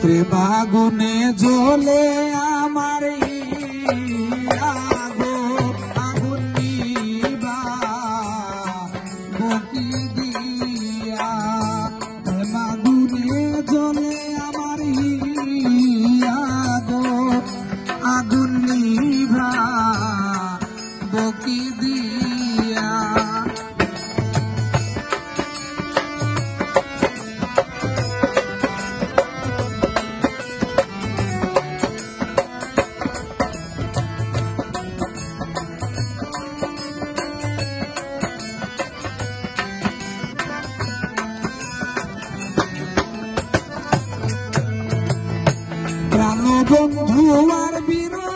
প্রেমাগুনে জ্বলে আমার আগো আগুন নিবা বকি দিয়া প্রেমাগুনে জ্বলে আমার আগো আগুন নিবা বকি দিয়া প্রাণবন্ধু আর বিরহে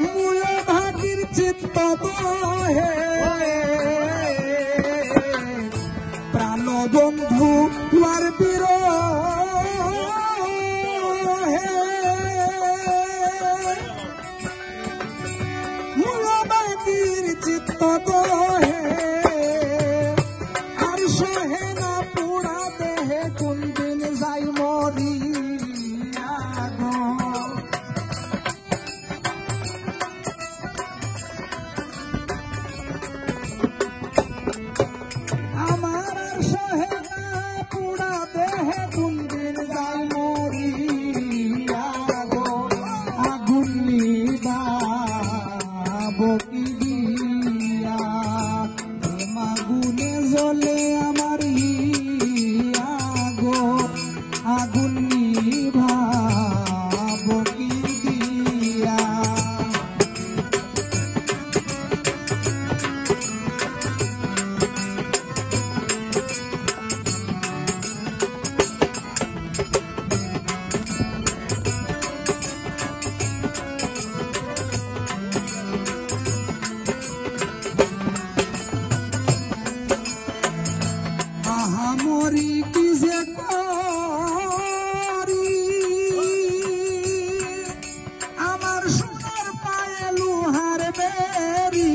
মূল ভাগির চিত্ত বহে প্রাণবন্ধু আর বিরহে মূল ভাগির চিত্ত বহে প্রেমাগুনে জ্বলে আমার আগো আগুন নিভা বকি দিয়া মরি কি যে করি আমার সোনার পায়ে লোহার বেরি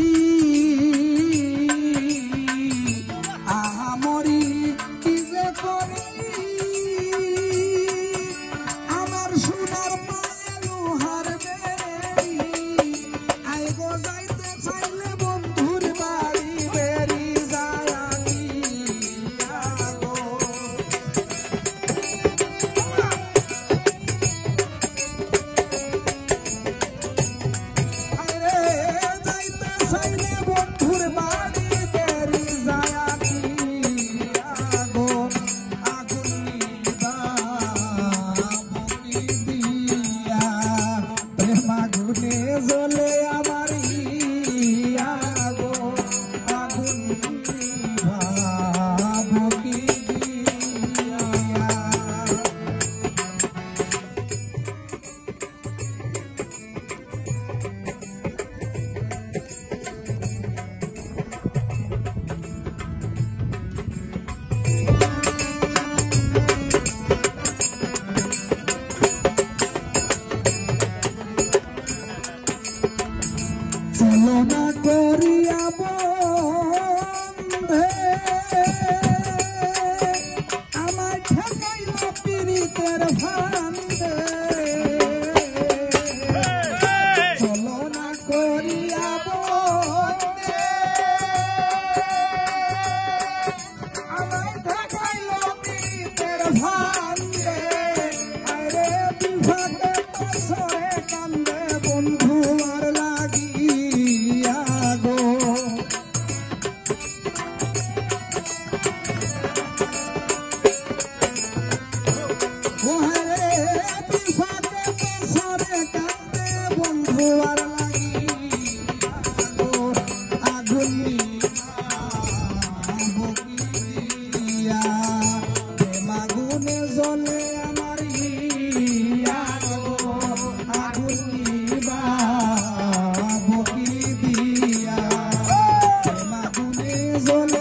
মরি কি যে করি আমার সোনার পায়ে লোহার বেরি আইগো যাইতে চাইলে বন্ধুর বাড়ি বেরি যায় জ্বলে আমার আগো আগুন বকি দিয়া চলো না করিয়া বন্ধে আমার ঠেকাইল পীড়িতের ফান্দে চলো না করিয়া বন্ধে আমার ঠেকাইল পীড়িতের ফান্দে আরে বিভাগে বছরে কান্দে বন্ধু আর প্রেমাগুনে জ্বলে আমার আগুন নিভা বকি দিয়া প্রেমাগুনে জ্বলে